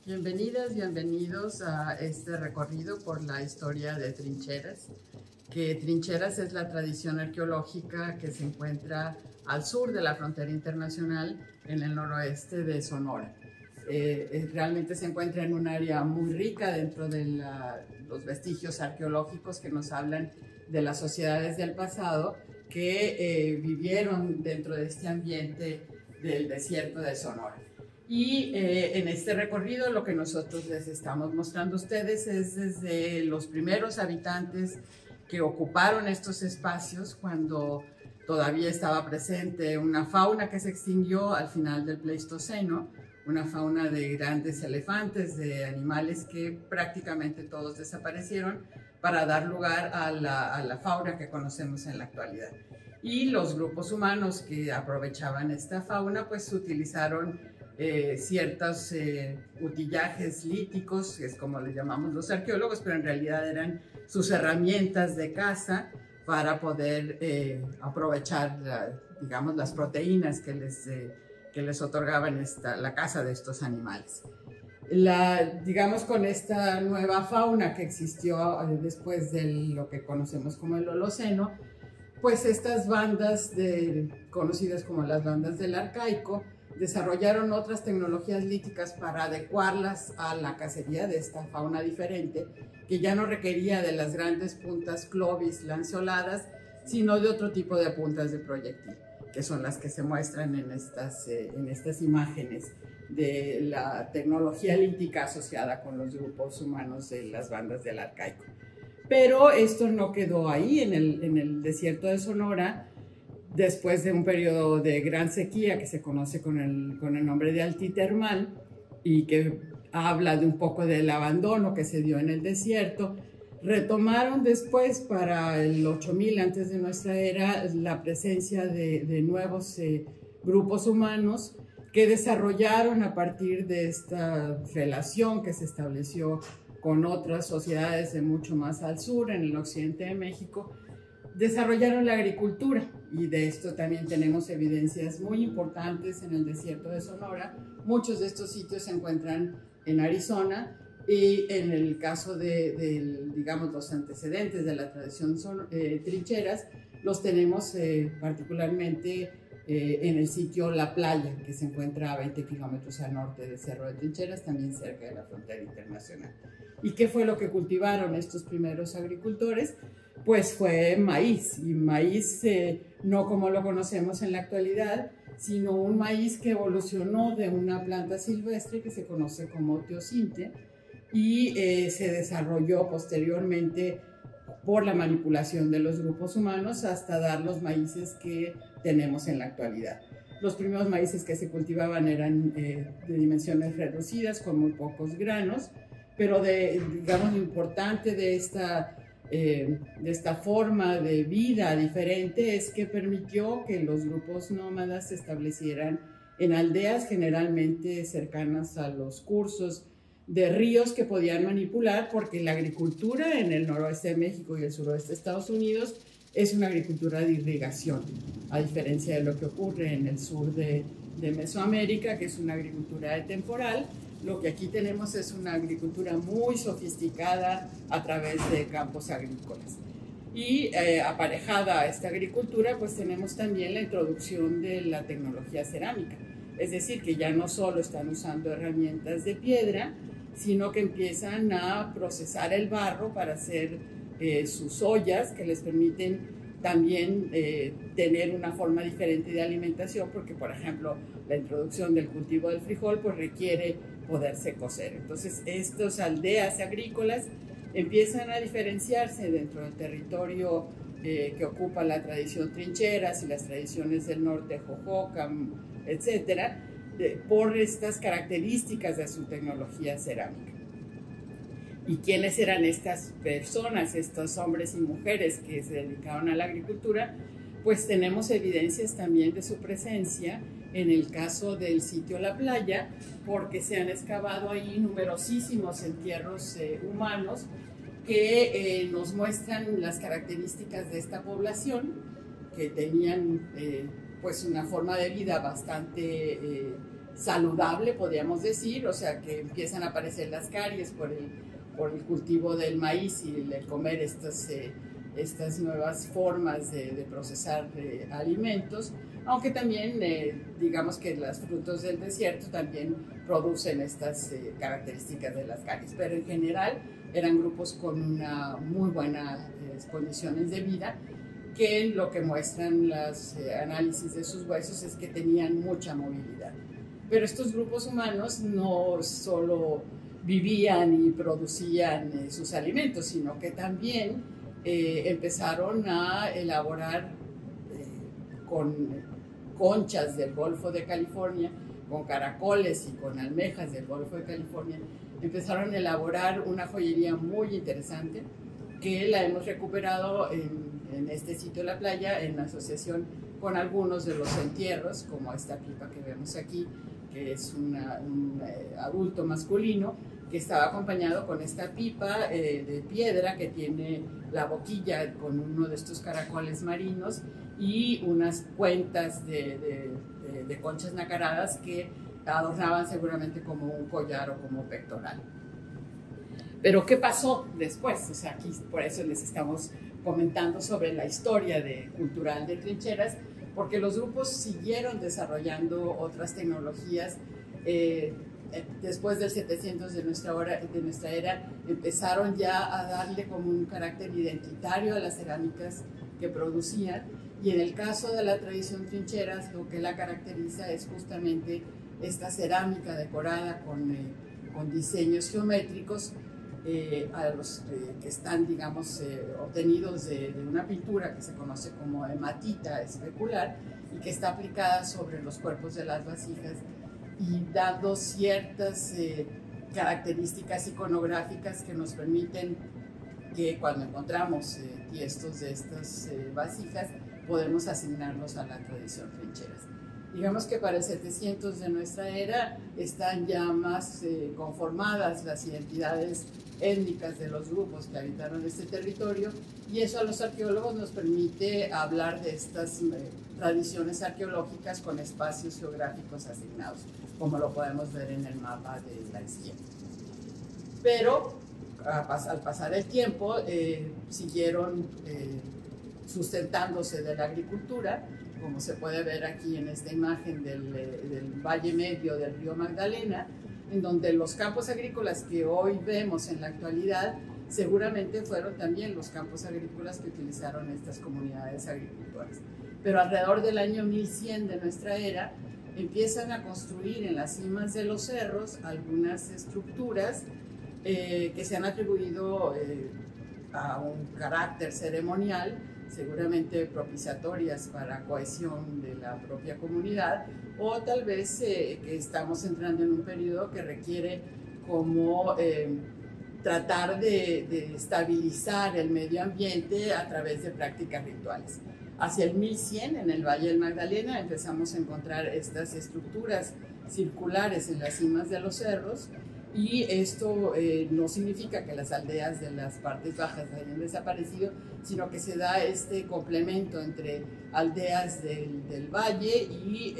Bienvenidas, bienvenidos a este recorrido por la historia de Trincheras, que Trincheras es la tradición arqueológica que se encuentra al sur de la frontera internacional en el noroeste de Sonora. Realmente se encuentra en un área muy rica dentro de los vestigios arqueológicos que nos hablan de las sociedades del pasado que vivieron dentro de este ambiente del desierto de Sonora. Y en este recorrido lo que nosotros les estamos mostrando a ustedes es desde los primeros habitantes que ocuparon estos espacios cuando todavía estaba presente una fauna que se extinguió al final del Pleistoceno, una fauna de grandes elefantes, de animales que prácticamente todos desaparecieron para dar lugar a la fauna que conocemos en la actualidad. Y los grupos humanos que aprovechaban esta fauna pues utilizaron ciertos utillajes líticos, que es como le llamamos los arqueólogos, pero en realidad eran sus herramientas de caza para poder aprovechar, digamos, las proteínas que les otorgaban la caza de estos animales. Digamos, con esta nueva fauna que existió después de lo que conocemos como el Holoceno, pues estas bandas conocidas como las bandas del Arcaico desarrollaron otras tecnologías líticas para adecuarlas a la cacería de esta fauna diferente, que ya no requería de las grandes puntas clovis lanceoladas, sino de otro tipo de puntas de proyectil, que son las que se muestran en estas imágenes de la tecnología lítica asociada con los grupos humanos de las bandas del Arcaico. Pero esto no quedó ahí en el desierto de Sonora. Después de un periodo de gran sequía que se conoce con el nombre de altitermal y que habla de un poco del abandono que se dio en el desierto, retomaron después para el 8000 antes de nuestra era la presencia de nuevos grupos humanos que desarrollaron a partir de esta relación que se estableció con otras sociedades de mucho más al sur, en el occidente de México, desarrollaron la agricultura, y de esto también tenemos evidencias muy importantes en el desierto de Sonora. Muchos de estos sitios se encuentran en Arizona, y en el caso digamos, los antecedentes de la tradición trincheras, los tenemos particularmente en el sitio La Playa, que se encuentra a 20 kilómetros al norte del Cerro de Trincheras, también cerca de la frontera internacional. ¿Y qué fue lo que cultivaron estos primeros agricultores? Pues fue maíz, y maíz no como lo conocemos en la actualidad, sino un maíz que evolucionó de una planta silvestre que se conoce como teosinte y se desarrolló posteriormente por la manipulación de los grupos humanos hasta dar los maíces que tenemos en la actualidad. Los primeros maíces que se cultivaban eran de dimensiones reducidas, con muy pocos granos, pero digamos, lo importante de esta forma de vida diferente es que permitió que los grupos nómadas se establecieran en aldeas generalmente cercanas a los cursos de ríos que podían manipular, porque la agricultura en el noroeste de México y el suroeste de Estados Unidos es una agricultura de irrigación, a diferencia de lo que ocurre en el sur de Mesoamérica, que es una agricultura de temporal. Lo que aquí tenemos es una agricultura muy sofisticada a través de campos agrícolas. Y aparejada a esta agricultura, pues tenemos también la introducción de la tecnología cerámica. Es decir, que ya no solo están usando herramientas de piedra, sino que empiezan a procesar el barro para hacer sus ollas, que les permiten también tener una forma diferente de alimentación, porque, por ejemplo, la introducción del cultivo del frijol pues requiere poderse cocer. Entonces, estas aldeas agrícolas empiezan a diferenciarse dentro del territorio que ocupa la tradición trincheras y las tradiciones del norte, Jojocan, etcétera, por estas características de su tecnología cerámica. ¿Y quiénes eran estas personas, estos hombres y mujeres que se dedicaban a la agricultura? Pues tenemos evidencias también de su presencia en el caso del sitio La Playa, porque se han excavado ahí numerosísimos entierros humanos que nos muestran las características de esta población, que tenían pues una forma de vida bastante saludable, podríamos decir, o sea que empiezan a aparecer las caries por el cultivo del maíz y el comer estas nuevas formas de procesar alimentos, aunque también digamos que los frutos del desierto también producen estas características de las caries, pero en general eran grupos con una muy buenas condiciones de vida, que lo que muestran los análisis de sus huesos es que tenían mucha movilidad. Pero estos grupos humanos no solo vivían y producían sus alimentos, sino que también empezaron a elaborar con conchas del Golfo de California, con caracoles y con almejas del Golfo de California, empezaron a elaborar una joyería muy interesante que la hemos recuperado en este sitio de la playa en asociación con algunos de los entierros, como esta pipa que vemos aquí, que es un adulto masculino que estaba acompañado con esta pipa de piedra que tiene la boquilla con uno de estos caracoles marinos y unas cuentas de conchas nacaradas que adornaban seguramente como un collar o como pectoral. Pero ¿qué pasó después? O sea, aquí por eso les estamos comentando sobre la historia cultural de Trincheras, porque los grupos siguieron desarrollando otras tecnologías. Después del 700 de nuestra era, empezaron ya a darle como un carácter identitario a las cerámicas que producían, y en el caso de la tradición Trincheras, lo que la caracteriza es justamente esta cerámica decorada con diseños geométricos, a los que están, digamos, obtenidos de una pintura que se conoce como hematita especular y que está aplicada sobre los cuerpos de las vasijas y dando ciertas características iconográficas que nos permiten que cuando encontramos tiestos de estas vasijas podemos asignarlos a la tradición Trincheras. Digamos que para el 700 de nuestra era están ya más conformadas las identidades étnicas de los grupos que habitaron este territorio, y eso a los arqueólogos nos permite hablar de estas tradiciones arqueológicas con espacios geográficos asignados, como lo podemos ver en el mapa de la izquierda. Pero al pasar el tiempo siguieron sustentándose de la agricultura, como se puede ver aquí en esta imagen del valle medio del río Magdalena, en donde los campos agrícolas que hoy vemos en la actualidad seguramente fueron también los campos agrícolas que utilizaron estas comunidades agricultoras. Pero alrededor del año 1100 de nuestra era empiezan a construir en las cimas de los cerros algunas estructuras que se han atribuido a un carácter ceremonial, seguramente propiciatorias para cohesión de la propia comunidad, o tal vez que estamos entrando en un periodo que requiere como tratar de estabilizar el medio ambiente a través de prácticas rituales. Hacia el 1100, en el Valle del Magdalena, empezamos a encontrar estas estructuras circulares en las cimas de los cerros, y esto no significa que las aldeas de las partes bajas hayan desaparecido, sino que se da este complemento entre aldeas del valle y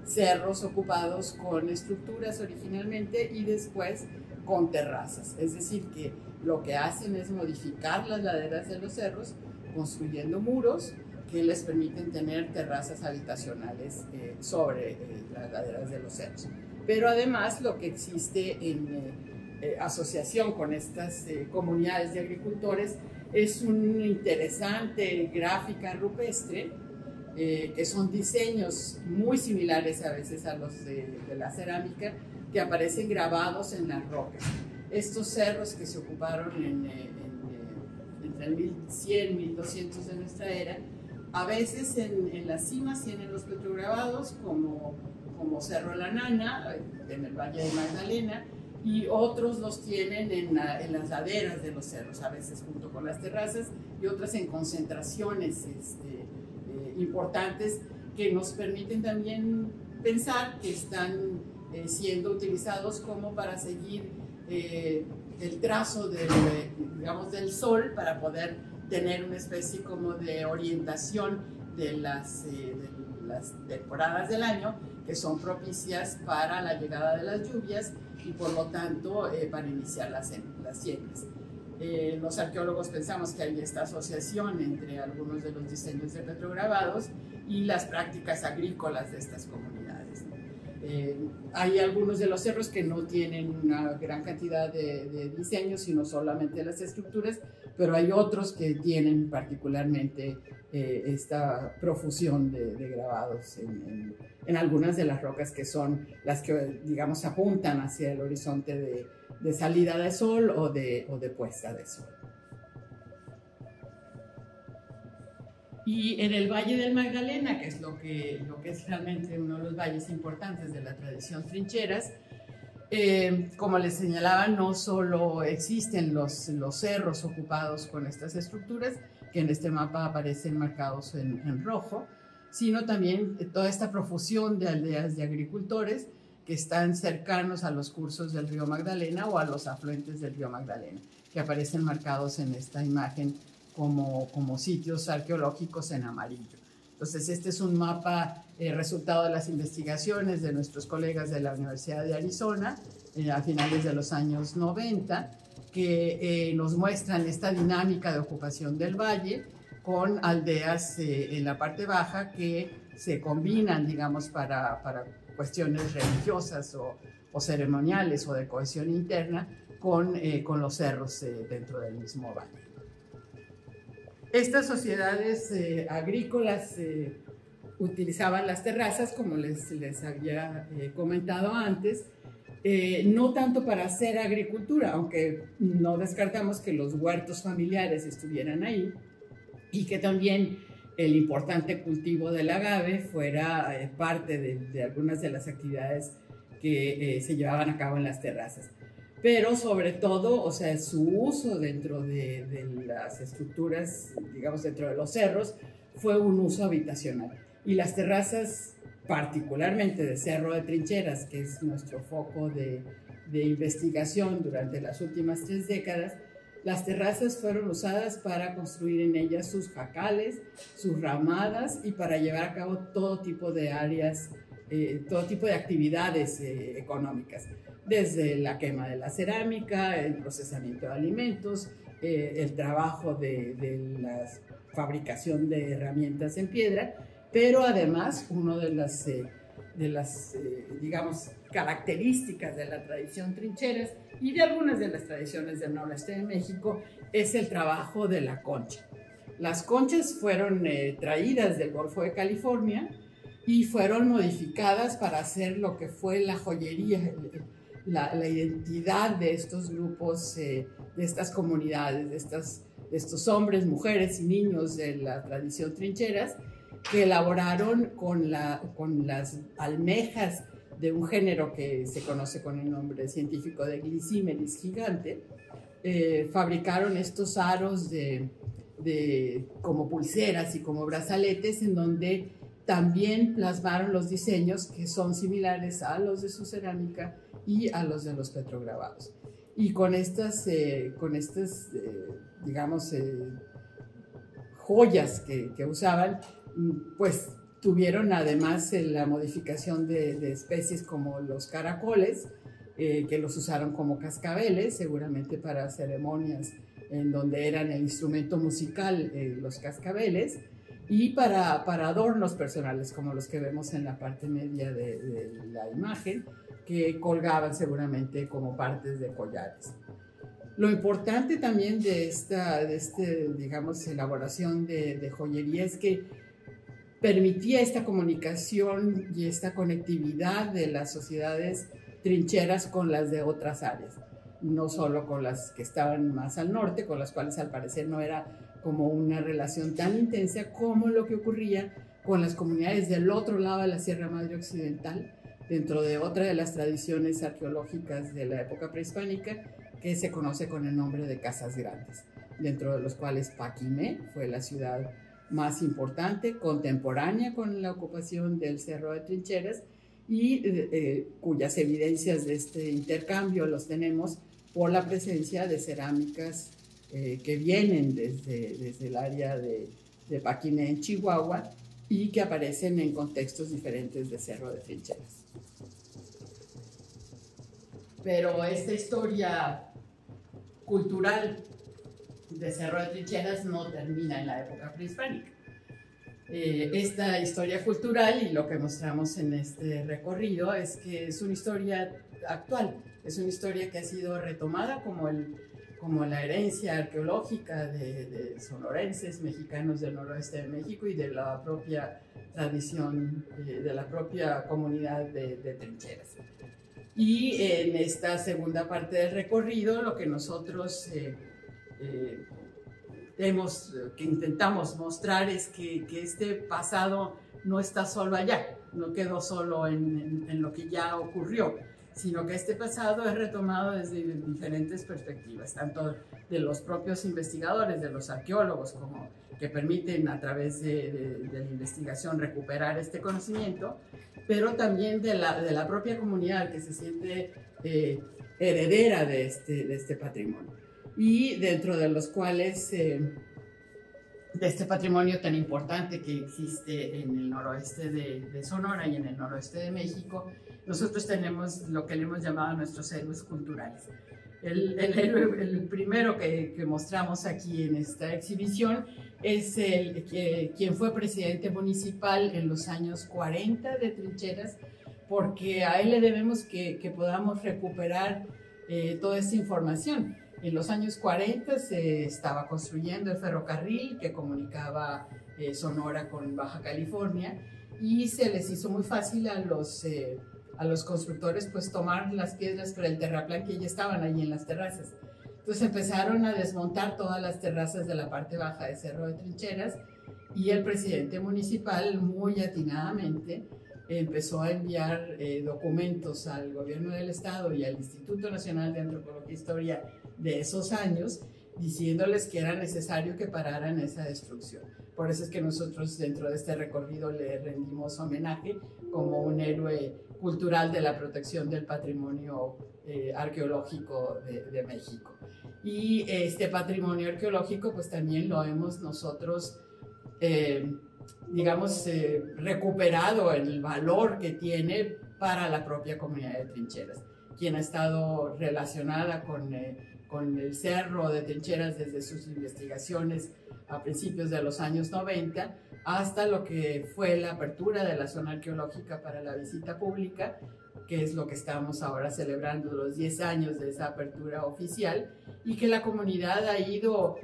cerros ocupados con estructuras originalmente y después con terrazas. Es decir, que lo que hacen es modificar las laderas de los cerros construyendo muros que les permiten tener terrazas habitacionales sobre las laderas de los cerros. Pero además lo que existe en asociación con estas comunidades de agricultores es una interesante gráfica rupestre, que son diseños muy similares a veces a los de la cerámica, que aparecen grabados en las rocas. Estos cerros que se ocuparon entre el 1100 y 1200 de nuestra era, a veces en las cimas tienen los petrograbados como Cerro La Nana, en el Valle de Magdalena, y otros los tienen en las laderas de los cerros, a veces junto con las terrazas, y otras en concentraciones importantes que nos permiten también pensar que están siendo utilizados como para seguir el trazo del sol, para poder tener una especie como de orientación de las las temporadas del año que son propicias para la llegada de las lluvias y por lo tanto para iniciar las siembras. Los arqueólogos pensamos que hay esta asociación entre algunos de los diseños de petrograbados y las prácticas agrícolas de estas comunidades. Hay algunos de los cerros que no tienen una gran cantidad de diseños, sino solamente las estructuras, pero hay otros que tienen particularmente esta profusión de grabados en algunas de las rocas que son las que, digamos, apuntan hacia el horizonte de salida de sol o de puesta de sol. Y en el Valle del Magdalena, que es lo que es realmente uno de los valles importantes de la tradición trincheras, como les señalaba, no solo existen los cerros ocupados con estas estructuras, que en este mapa aparecen marcados en rojo, sino también toda esta profusión de aldeas de agricultores que están cercanos a los cursos del río Magdalena o a los afluentes del río Magdalena, que aparecen marcados en esta imagen como sitios arqueológicos en amarillo. Entonces, este es un mapa resultado de las investigaciones de nuestros colegas de la Universidad de Arizona a finales de los años 90, que nos muestran esta dinámica de ocupación del valle con aldeas en la parte baja que se combinan, digamos, para cuestiones religiosas o ceremoniales o de cohesión interna con los cerros dentro del mismo valle. Estas sociedades agrícolas utilizaban las terrazas, como les había comentado antes, no tanto para hacer agricultura, aunque no descartamos que los huertos familiares estuvieran ahí y que también el importante cultivo del agave fuera parte de algunas de las actividades que se llevaban a cabo en las terrazas. Pero sobre todo, o sea, su uso dentro de las estructuras, digamos, dentro de los cerros, fue un uso habitacional. Y las terrazas, particularmente de Cerro de Trincheras, que es nuestro foco de investigación durante las últimas 3 décadas, las terrazas fueron usadas para construir en ellas sus jacales, sus ramadas y para llevar a cabo todo tipo de áreas, todo tipo de actividades económicas, desde la quema de la cerámica, el procesamiento de alimentos, el trabajo de la fabricación de herramientas en piedra, pero además una de las digamos, características de la tradición trincheras y de algunas de las tradiciones del noreste de México es el trabajo de la concha. Las conchas fueron traídas del Golfo de California y fueron modificadas para hacer lo que fue la joyería, la identidad de estos grupos, de estas comunidades, de estos hombres, mujeres y niños de la tradición trincheras, que elaboraron con las almejas de un género que se conoce con el nombre científico de Glycymeris gigante. Fabricaron estos aros como pulseras y como brazaletes, en donde también plasmaron los diseños que son similares a los de su cerámica y a los de los petrograbados. Y con estas digamos, joyas que usaban, pues tuvieron además la modificación de especies como los caracoles, que los usaron como cascabeles, seguramente para ceremonias en donde eran el instrumento musical, los cascabeles, y para adornos personales, como los que vemos en la parte media de la imagen, que colgaban seguramente como partes de collares. Lo importante también de esta digamos, elaboración de joyería es que permitía esta comunicación y esta conectividad de las sociedades trincheras con las de otras áreas, no solo con las que estaban más al norte, con las cuales al parecer no era como una relación tan intensa como lo que ocurría con las comunidades del otro lado de la Sierra Madre Occidental, dentro de otra de las tradiciones arqueológicas de la época prehispánica, que se conoce con el nombre de Casas Grandes, dentro de los cuales Paquimé fue la ciudad más importante, contemporánea con la ocupación del Cerro de Trincheras, y cuyas evidencias de este intercambio los tenemos por la presencia de cerámicas que vienen desde el área de Paquimé en Chihuahua, y que aparecen en contextos diferentes de Cerro de Trincheras. Pero esta historia cultural de Cerro de Trincheras no termina en la época prehispánica. Esta historia cultural, y lo que mostramos en este recorrido, es que es una historia actual, es una historia que ha sido retomada como la herencia arqueológica de sonorenses mexicanos del noroeste de México y de la propia tradición, de la propia comunidad de Trincheras. Y en esta segunda parte del recorrido, lo que nosotros que intentamos mostrar es que este pasado no está solo allá, no quedó solo en lo que ya ocurrió, sino que este pasado es retomado desde diferentes perspectivas, tanto de los propios investigadores, de los arqueólogos, como que permiten a través de la investigación recuperar este conocimiento, pero también de la propia comunidad que se siente heredera de este patrimonio. Y dentro de los cuales, de este patrimonio tan importante que existe en el noroeste de Sonora y en el noroeste de México, nosotros tenemos lo que le hemos llamado nuestros héroes culturales. El primero que mostramos aquí en esta exhibición es quien fue presidente municipal en los años 40 de Trincheras, porque a él le debemos que podamos recuperar toda esta información. En los años 40 se estaba construyendo el ferrocarril que comunicaba Sonora con Baja California, y se les hizo muy fácil a los constructores pues tomar las piedras para el terraplán que ya estaban allí en las terrazas. Entonces empezaron a desmontar todas las terrazas de la parte baja de Cerro de Trincheras, y el presidente municipal muy atinadamente empezó a enviar documentos al gobierno del estado y al Instituto Nacional de Antropología e Historia de esos años, diciéndoles que era necesario que pararan esa destrucción. Por eso es que nosotros dentro de este recorrido le rendimos homenaje como un héroe cultural de la protección del patrimonio arqueológico de México. Y este patrimonio arqueológico pues también lo hemos nosotros recuperado el valor que tiene para la propia comunidad de Trincheras, quien ha estado relacionada con el Cerro de Trincheras desde sus investigaciones a principios de los años 90 hasta lo que fue la apertura de la zona arqueológica para la visita pública, que es lo que estamos ahora celebrando, los 10 años de esa apertura oficial, y que la comunidad ha ido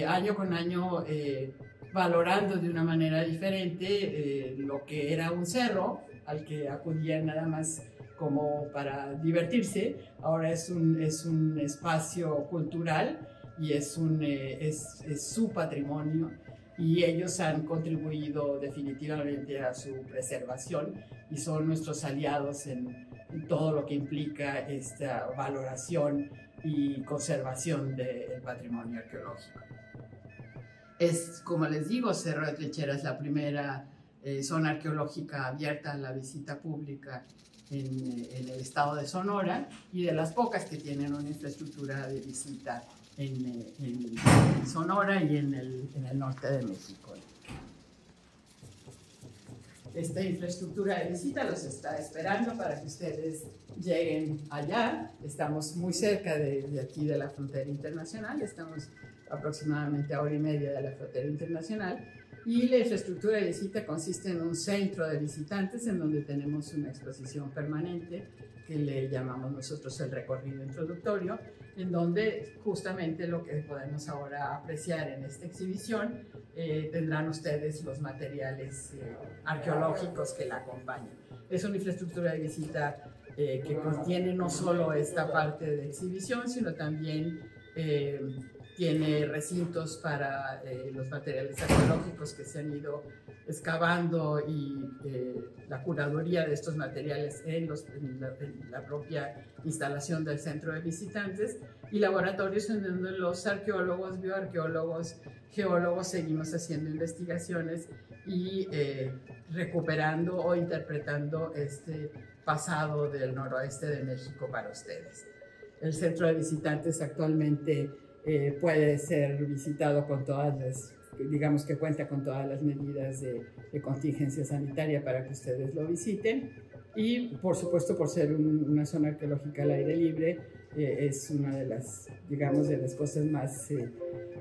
año con año valorando de una manera diferente lo que era un cerro al que acudían nada más como para divertirse. Ahora es un espacio cultural y es su patrimonio, y ellos han contribuido definitivamente a su preservación y son nuestros aliados en todo lo que implica esta valoración y conservación del patrimonio arqueológico. Es, como les digo, Cerro de Trincheras es la primera zona arqueológica abierta a la visita pública en el estado de Sonora, y de las pocas que tienen una infraestructura de visita en Sonora y en el norte de México. Esta infraestructura de visita los está esperando para que ustedes lleguen allá. Estamos muy cerca de aquí de la frontera internacional, estamos aproximadamente a hora y media de la frontera internacional, y la infraestructura de visita consiste en un centro de visitantes en donde tenemos una exposición permanente que le llamamos nosotros el recorrido introductorio, en donde justamente lo que podemos ahora apreciar en esta exhibición tendrán ustedes los materiales arqueológicos que la acompañan. Es una infraestructura de visita que contiene no solo esta parte de exhibición, sino también tiene recintos para los materiales arqueológicos que se han ido excavando, y la curaduría de estos materiales en la propia instalación del centro de visitantes, y laboratorios en donde los arqueólogos, bioarqueólogos, geólogos seguimos haciendo investigaciones y recuperando o interpretando este pasado del noroeste de México para ustedes. El centro de visitantes actualmente puede ser visitado con todas las digamos que cuenta con todas las medidas de contingencia sanitaria para que ustedes lo visiten. Y por supuesto, por ser una zona arqueológica al aire libre, es una de las, digamos, de las cosas más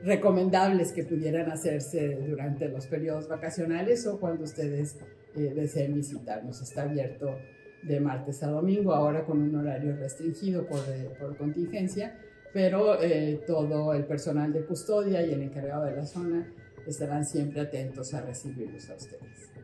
recomendables que pudieran hacerse durante los periodos vacacionales o cuando ustedes deseen visitarnos. Está abierto de martes a domingo, ahora con un horario restringido por contingencia, pero todo el personal de custodia y el encargado de la zona estarán siempre atentos a recibirlos a ustedes.